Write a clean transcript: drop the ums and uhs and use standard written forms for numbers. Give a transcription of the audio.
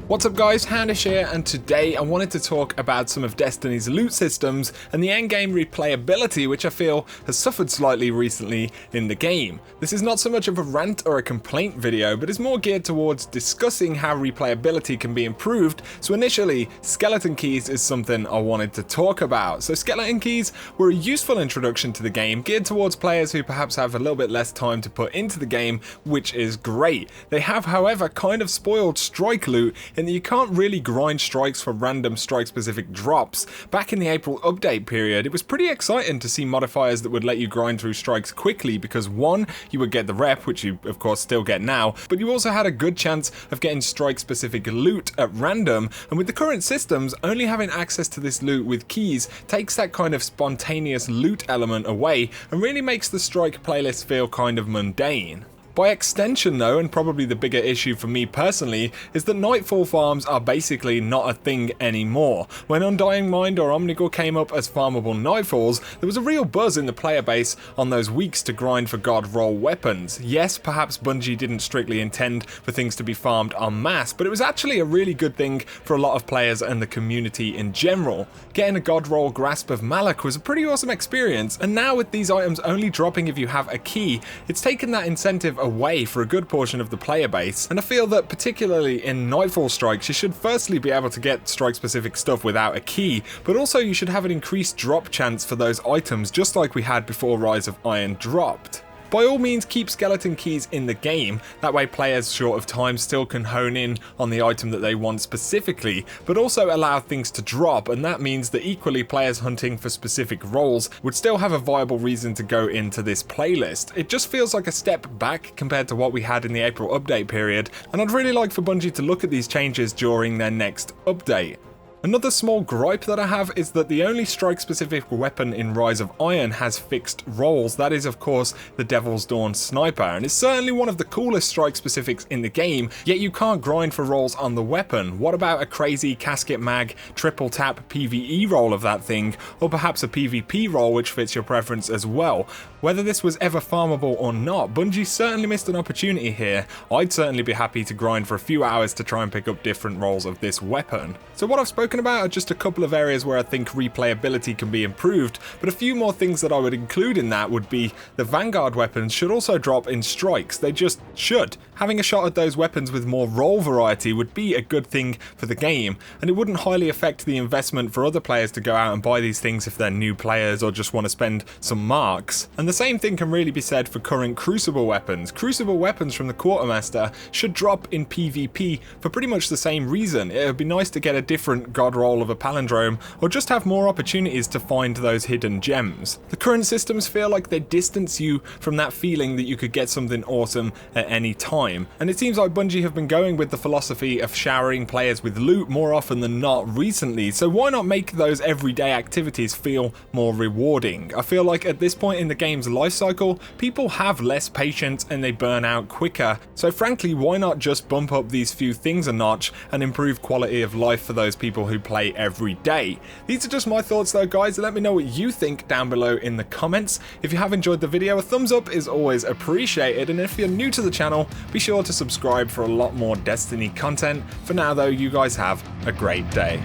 What's up guys, Houndish here, and today I wanted to talk about some of Destiny's loot systems and the endgame replayability, which I feel has suffered slightly recently in the game. This is not so much of a rant or a complaint video, but is more geared towards discussing how replayability can be improved. So initially, skeleton keys is something I wanted to talk about. So skeleton keys were a useful introduction to the game, geared towards players who perhaps have a little bit less time to put into the game, which is great. They have, however, kind of spoiled strike loot in that you can't really grind strikes for random strike-specific drops. Back in the April update period, it was pretty exciting to see modifiers that would let you grind through strikes quickly because one, you would get the rep, which you of course still get now, but you also had a good chance of getting strike-specific loot at random, and with the current systems, only having access to this loot with keys takes that kind of spontaneous loot element away and really makes the strike playlist feel kind of mundane. By extension though, and probably the bigger issue for me personally, is that Nightfall farms are basically not a thing anymore. When Undying Mind or Omnigor came up as farmable Nightfalls, there was a real buzz in the player base on those weeks to grind for god roll weapons. Yes, perhaps Bungie didn't strictly intend for things to be farmed en masse, but it was actually a really good thing for a lot of players and the community in general. Getting a god roll Grasp of Malak was a pretty awesome experience, and now with these items only dropping if you have a key, it's taken that incentive away for a good portion of the player base, and I feel that particularly in Nightfall strikes you should firstly be able to get strike specific stuff without a key, but also you should have an increased drop chance for those items just like we had before Rise of Iron dropped. By all means, keep skeleton keys in the game, that way players short of time still can hone in on the item that they want specifically, but also allow things to drop, and that means that equally players hunting for specific roles would still have a viable reason to go into this playlist. It just feels like a step back compared to what we had in the April update period, and I'd really like for Bungie to look at these changes during their next update. Another small gripe that I have is that the only strike-specific weapon in Rise of Iron has fixed rolls. That is, of course, the Devil's Dawn Sniper, and it's certainly one of the coolest strike-specifics in the game, yet you can't grind for rolls on the weapon. What about a crazy Casket Mag triple tap PvE roll of that thing, or perhaps a PvP roll which fits your preference as well? Whether this was ever farmable or not, Bungie certainly missed an opportunity here. I'd certainly be happy to grind for a few hours to try and pick up different rolls of this weapon. So what I've spoken about are just a couple of areas where I think replayability can be improved, but a few more things that I would include in that would be the Vanguard weapons should also drop in strikes. They just should. Having a shot at those weapons with more roll variety would be a good thing for the game, and it wouldn't highly affect the investment for other players to go out and buy these things if they're new players or just want to spend some marks. And the same thing can really be said for current Crucible weapons. Crucible weapons from the Quartermaster should drop in PvP for pretty much the same reason. It would be nice to get a different god roll of a palindrome, or just have more opportunities to find those hidden gems. The current systems feel like they distance you from that feeling that you could get something awesome at any time, and it seems like Bungie have been going with the philosophy of showering players with loot more often than not recently, so why not make those everyday activities feel more rewarding? I feel like at this point in the game's life cycle, people have less patience and they burn out quicker, so frankly why not just bump up these few things a notch and improve quality of life for those people who play every day. These are just my thoughts though guys, let me know what you think down below in the comments. If you have enjoyed the video, a thumbs up is always appreciated, and if you're new to the channel, be sure to subscribe for a lot more Destiny content. For now though, you guys have a great day.